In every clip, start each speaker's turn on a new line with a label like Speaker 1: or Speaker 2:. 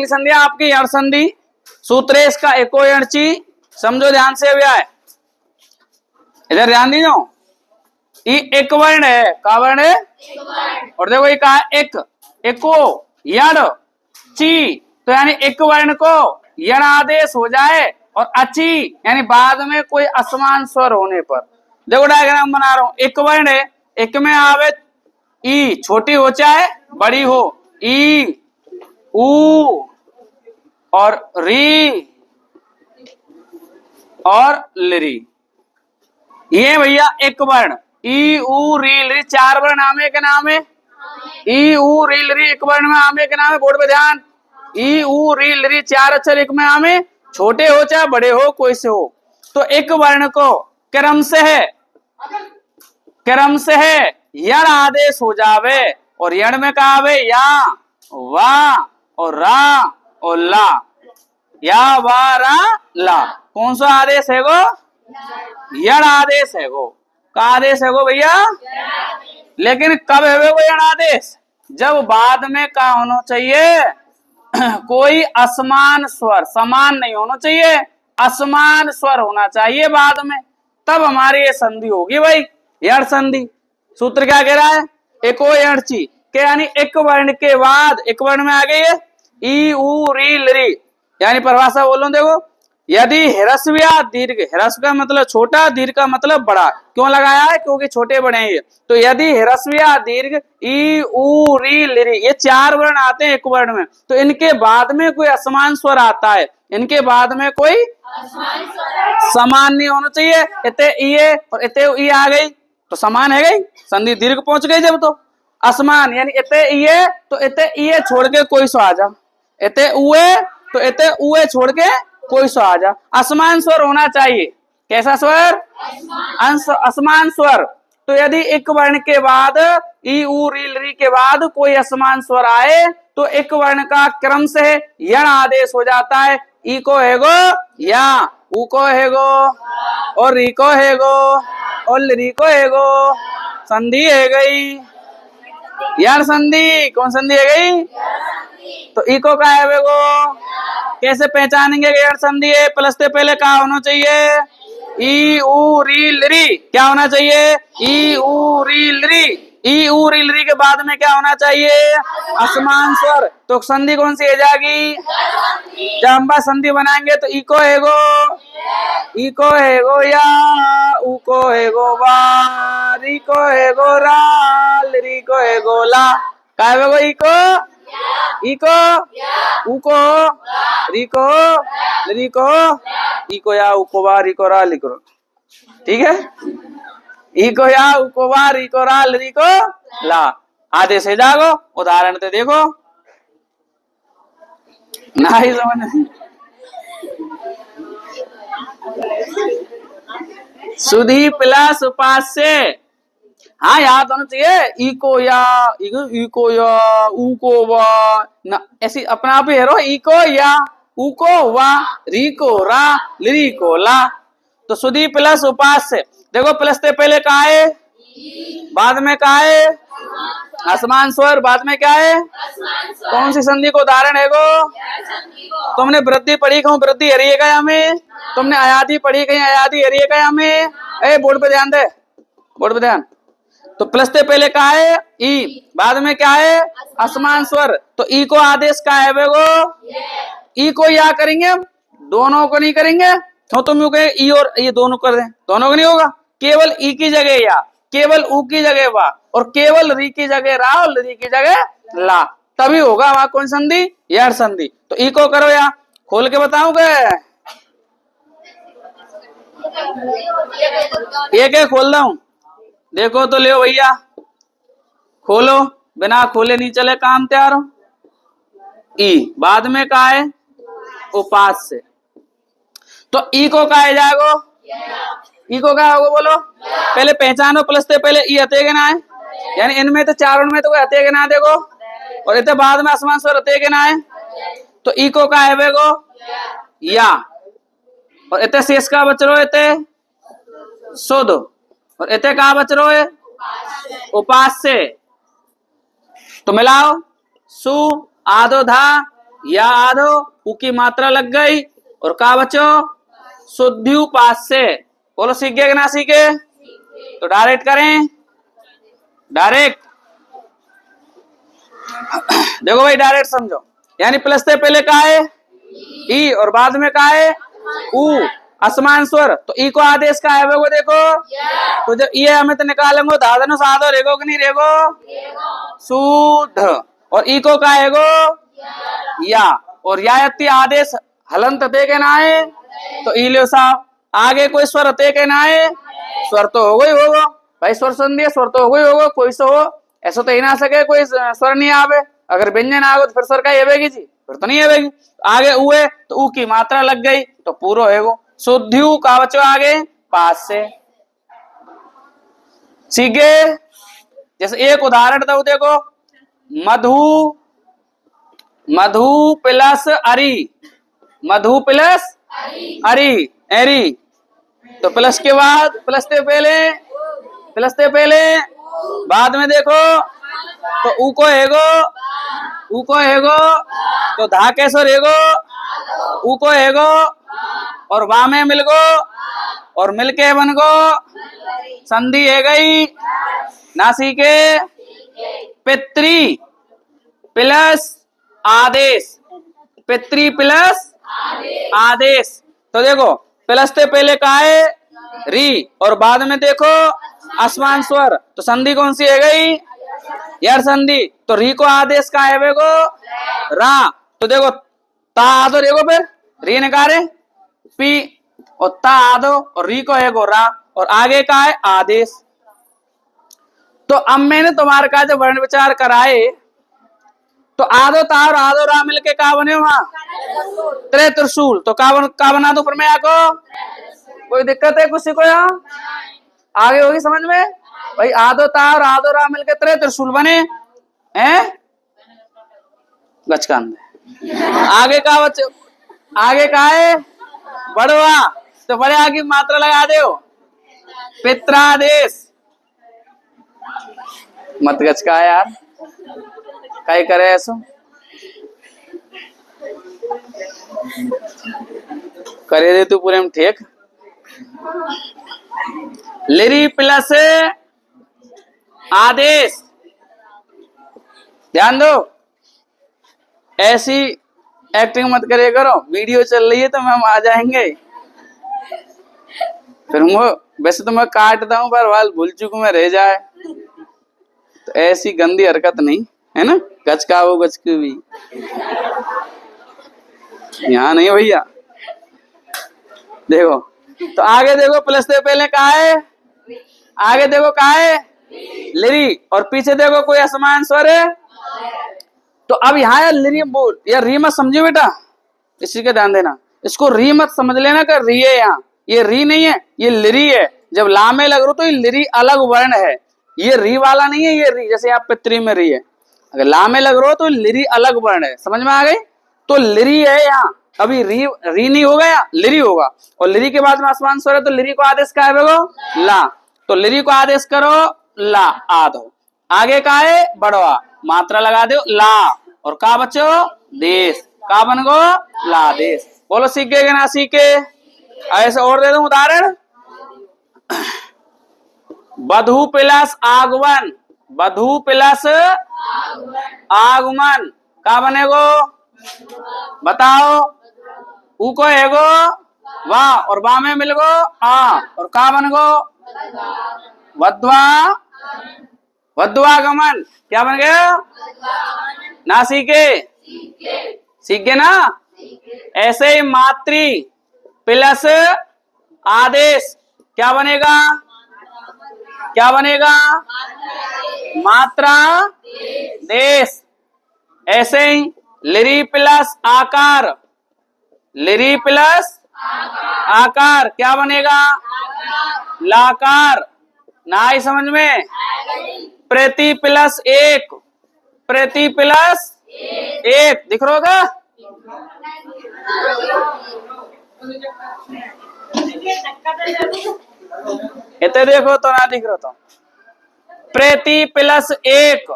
Speaker 1: अगली संधि आपकी यण संधि। सूत्रेश का एको यणची, समझो ध्यान से व्याय, इधर ध्यान दीजिए। ये एक वर्ण है, का वर्ण है? और देखो ये कहा एक, एको यण ची, तो यानी एक वर्ण को यण आदेश हो जाए और अची यानी बाद में कोई असमान स्वर होने पर। देखो डायग्राम बना रहा हूं, एक वर्ण है, एक में आवे ई, छोटी हो चाहे बड़ी हो, ई ऊ और री और लिरी, ये भैया एक वर्ण। ई ऊ री लिरी चार वर्ण आमे के नाम है। ई ऊ री लिरी एक वर्ण में आमे के नाम है। बोर्ड पे ध्यान, ई ऊ री लिरी चार अक्षर एक में आमे, छोटे हो चाहे बड़े हो, कोई से हो। तो एक वर्ण को क्रम से है यण आदेश हो जावे, और यण में कहा आवे या वा और रा और ला, या वा रा ला। कौन सा आदेश है गो? यण आदेश है गो। का आदेश है गो भैया? लेकिन कब है वो यण आदेश? जब बाद में का होना चाहिए कोई असमान स्वर, समान नहीं होना चाहिए, असमान स्वर होना चाहिए बाद में, तब हमारी ये संधि होगी भाई, यण संधि। सूत्र क्या कह रहा है? एको यणची के यानी एक वर्ण के बाद, एक वर्ण में आ गई है ई ऊ री लिरी, यानी परिभाषा बोलो देखो, यदि ह्रस्व या दीर्घ, ह्रस्व का मतलब छोटा, दीर्घ का मतलब बड़ा, क्यों लगाया है? क्योंकि छोटे बड़े हैं ये। तो यदि ह्रस्व या दीर्घ ई ऊ री लिरी ये चार वर्ण आते हैं एक वर्ण में, तो इनके बाद में कोई असमान स्वर आता है, इनके बाद में कोई समान नहीं होना चाहिए। इते ये और इते ई आ गई तो समान है गई, संधि दीर्घ पहुंच गई। जब तो असमान यानी इते ये तो इते ये छोड़ के कोई सो आ जा, इते उए तो इते उए छोड़ के कोई सो आ जा। असमान स्वर होना चाहिए। कैसा स्वर? असमान स्वर। तो यदि एक वर्ण के बाद ई ऊ री लिरी के बाद कोई असमान स्वर आए तो एक वर्ण का क्रम से यण आदेश हो जाता है। ई को है गो या, ऊ को है गो और री को है गो और लिरी को है गो, संधि है गई यण संधि। कौन संधि है गई? तो ई को का है गो? कैसे पहचानेंगे यण संधि है? प्लस से पहले क्या होना चाहिए? ई ऊ री लिरी। क्या होना चाहिए? ई ऊ री लिरी। ई ऊ री लिरी के बाद में क्या होना चाहिए? असमान स्वर। तो संधि कौन सी है जाएगी? जब हम संधि बनाएंगे तो ई को है गो, ई को है गो या, ऊ को है गो वा, री को है गो रा, लिरी को है गो ला। का है गो? ई को, ई को, ऊ को, री को, लिरी को, ई को या, ऊ को वा, री को रा, ली को। ठीक है, ई को या, ऊ को वा, री को रा, लिरी को ला। आदेश से जागो, उदाहरण तो देखो ना ही समझ। सुधी प्लस उपास्य, हाँ याद होना चाहिए। ई को या, ई को या, ऊ को वा ना, ऐसी अपना आप ही हेरो। ई को या, ऊ को वा, री को रा, लिरी को ला। तो सुधी प्लस उपास्य। देखो प्लस से पहले कहा है, बाद में कहा है असमान स्वर, बाद में क्या है? कौन सी संधि को उदाहरण है गो? तुमने वृद्धि पढ़ी कहूँ वृद्धि हरिए गया में, तुमने अयाधि पढ़ी कहीं अयाधि हरिए गया में। ए बोर्ड पे ध्यान दे, बोर्ड पे ध्यान। तो प्लस से पहले क्या है? ई, बाद में क्या है? असमान स्वर। तो ई को आदेश का है गो? ई को या करेंगे, दोनों को नहीं करेंगे। तो तुम यू कहे ई और ये दोनों कर दें, दोनों को नहीं होगा। केवल ई की जगह या, केवल ऊ की जगह वा, और केवल री की जगह रा और लिरी की जगह ला, तभी होगा वहां कौन संधि? यण संधि। तो ई को करो या, खोल के बताऊंगा, एक एक खोल दूं। देखो तो ले भैया, खोलो, बिना खोले नहीं चले काम तैयार हो। ई बाद में का है? उपास से। तो ई को कहा जाएगा? ई को क्या होगा बोलो? पहले पहचानो, प्लस से पहले ई हते के ना है, यानी इनमें तो चारों में तो कोई हते के ना देखो, और इतने बाद में आसमान स्वर हते के ना है। तो ई को का है गो? या, और इतने शेष का बच रो, इतने शुद्ध, और इतने का बच रो है? उपास से। तो मिलाओ, सु आदो धा या आधो ऊ की मात्रा लग गई और का बचो शुद्धि पास से। बोलो सीख गए कि ना सीखे? तो डायरेक्ट करें, डायरेक्ट देखो भाई, डायरेक्ट समझो। यानी प्लस से पहले का है ई और बाद में का है ऊ, असमान स्वर। तो ई को आदेश का है वो देखो, तो जब ये हमें तो निकालेंगे दादन साधो रेगो कि नहीं रेगो, शुद्ध। और ई को का है गो या, और यायति आदेश हलंत ते के ना है, तो ई लो साहब आगे कोई स्वर ते के ना है, स्वर तो हो गई होगा भाई, स्वर संधि स्वर तो हो गई होगा, कोई सो हो ऐसा तो ही ना सके कोई स्वर नहीं आवे। अगर व्यंजन आगे तो फिर स्वर का ही आवेगी जी, फिर तो नहीं आवेगी। आगे ऊ है तो ऊ की मात्रा लग गई तो पूरा है वो शुद्धि का बच्चों आगे पास से। सीख गए? जैसे एक उदाहरण दो देखो, मधु, मधु प्लस अरी, मधु प्लस अरी, एरी। तो प्लस के बाद प्लस से पहले, प्लस से पहले बाद में देखो तो ऊ को हेगो, ऊ को हेगो तो धा कैसो रेगो, ऊ को हेगो और वा में मिल गो और मिलके बन गो संधि है गई नासी के पितृ प्लस आदेश, पितृ प्लस आदेश। तो देखो प्लस से पहले का है री और बाद में देखो आसमान स्वर, तो संधि कौन सी है गई, यार संधि। तो री को आदेश का है वेगो रा, तो देखो ता आदो रेगो, फिर री निकाले पी और ता आदो और री को है गो रा, और आगे का है आदेश। तो अब मैंने तुम्हारे का जब वर्ण विचार कराए तो आदो ता और आदो रा मिलके का बने वहां त्रे त्रिशूल। तो का बना दो फिर मैं आको, कोई दिक्कत है किसी को यहाँ? आगे होगी समझ में भाई, आदो ता और आदो रा मिलके त्रे त्रिशूल बने हैं गचकान। आगे का बच्चे, आगे का है बड़वा, तो बड़े आगे मात्रा लगा दो पित्रादेश। मत गचका यार, कई करे ऐसो, करे दे तू पूरे में ठीक। लिरी प्लस आदेश, ध्यान दो, ऐसी एक्टिंग मत करे करो, वीडियो चल रही है तो हम आ जाएंगे फिर वो। वैसे तो मैं काटता हूँ पर वाल भूल चुकू मैं रह जाए, तो ऐसी गंदी हरकत नहीं है ना, गचका वो गचकी भी यहाँ नहीं भैया। देखो तो आगे देखो प्लस से पहले का है, आगे देखो का है लिरी और पीछे देखो कोई असमान स्वर है। तो अब यहाँ यार लिरी बोल, यार री मत समझिए बेटा, इसी का ध्यान देना, इसको री मत समझ लेना कर री है, यहाँ ये री नहीं है, ये लिरी है। जब ला में लग रो तो ये लिरी अलग वर्ण है, ये री वाला नहीं है, ये री जैसे आप पितरी में री है, अगर ला में लग रो तो लिरी अलग वर्ण है। समझ में आ गई? तो लिरी है यहाँ, अभी री री नहीं होगा या लिरी होगा, और लिरी के बाद में आसमान स्वर है तो लिरी को आदेश का है ला, तो लिरी को आदेश करो ला आधो। आगे का है बड़वा, मात्रा लगा दो ला और का बच्चो देश, का बन गो ला देश। बोलो सीख गए ना सीखे? ऐसे और दे दूं उदाहरण, बधु प्लस आगमन, बधु प्लस आगमन का बनेगो बताओ, ऊ को एगो वाह और बा में मिल गो आ और का बन गो वध्वा, वध्वागमन क्या बन गया ना सीखे? सीख गए ना? ऐसे ही मातृ प्लस आदेश क्या बनेगा, क्या बनेगा मात्रा देश। ऐसे ही लिरी प्लस आकार, लिरी प्लस आकार क्या बनेगा लाकार। ना ही समझ में? प्रति प्लस एक, प्रति प्लस एक दिख रहा होगा, इतने देखो तो ना दिख रहा तो प्रति प्लस एक,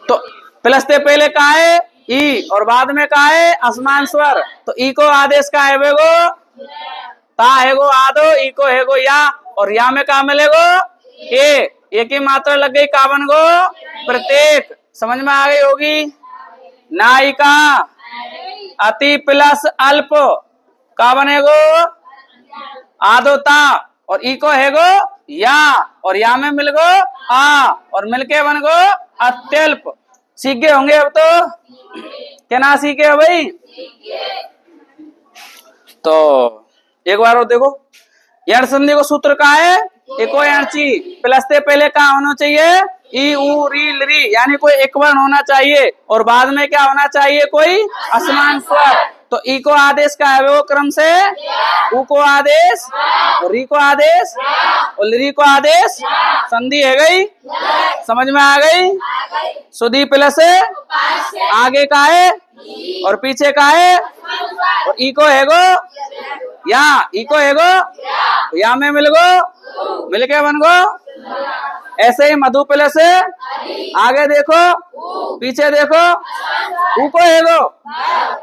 Speaker 1: तो प्लस से पहले का है ई, और बाद में का है असमान स्वर, तो ई को आदेश का है बेगो ता है गो आदो, ई को है गो या, और या में का मिलेगो ए की मात्रा लग गई का बन गो प्रत्येक। समझ में आ गई होगी। नायिका अति प्लस अल्प का बनेगो आदोता, और ई को है गो या, और या में मिल गो आ, और मिलके बन गो अत्यल्प। सीख गए होंगे अब तो, क्या ना सीखे हो भाई। तो एक बार और देखो, यण संधि को सूत्र का है एको यणची, प्लस से पहले का होना चाहिए ई उ री लरी, यानी कोई एक वर्ण होना चाहिए, और बाद में क्या होना चाहिए कोई असमान स्वर। तो ई को आदेश का है वो क्रम से उ को आदेश, और री को आदेश, और लरी को आदेश, संधि है गई। समझ में आ गई। सुधी प्लस है, आगे का है और पीछे का है, और ई को है गो या, ई को है गो या में मिल गो, मिलके बन गो। ऐसे ही मधु प्लस है, आगे देखो पीछे देखो, ऊ को है गो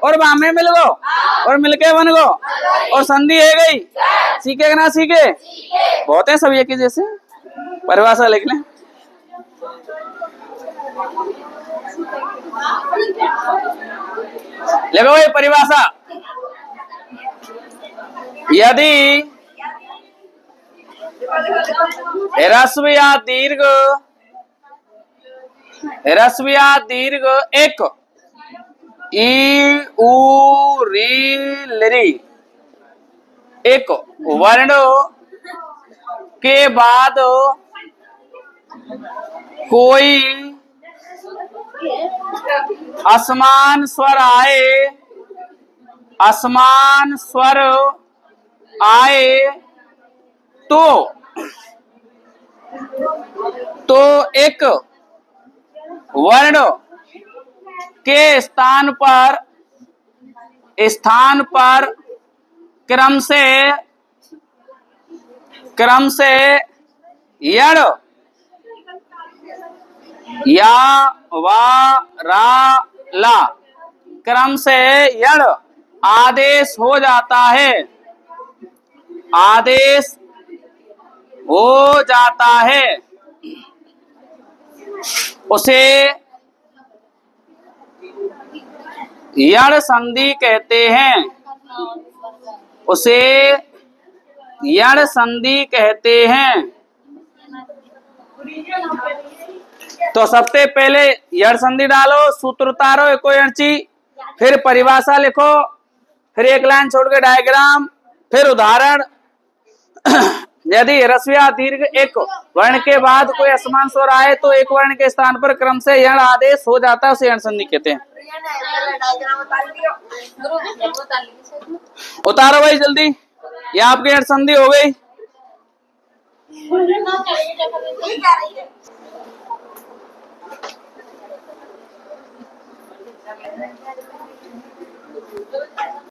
Speaker 1: और वहां में मिल गो, और मिलके बन गो, और संधि है गई। सीखे ना सीखे, बहुत है सब एक ही जैसे। परिभाषा लिख लें। देखो ये परिभाषा, यदि ह्रस्व या दीर्घ, ह्रस्व या दीर्घ एक ई उ री लरी एक वर्ण के बाद कोई असमान स्वर आए, असमान स्वर आए तो एक वर्ण के स्थान पर क्रम से यण या वा रा ला क्रम से यण आदेश हो जाता है, आदेश हो जाता है, उसे यण संधि कहते हैं, उसे यण संधि कहते हैं। तो सबसे पहले यण संधि डालो, सूत्र उतारो एको यणची, फिर परिभाषा लिखो, फिर एक लाइन छोड़ के डायग्राम, फिर उदाहरण। यदि ह्रस्व या दीर्घ एक वर्ण के बाद कोई असमान स्वर आए तो एक वर्ण के स्थान पर क्रम से यण आदेश हो जाता है, उसे यण संधि कहते हैं। उतारो भाई जल्दी, ये आपकी यण संधि हो गई।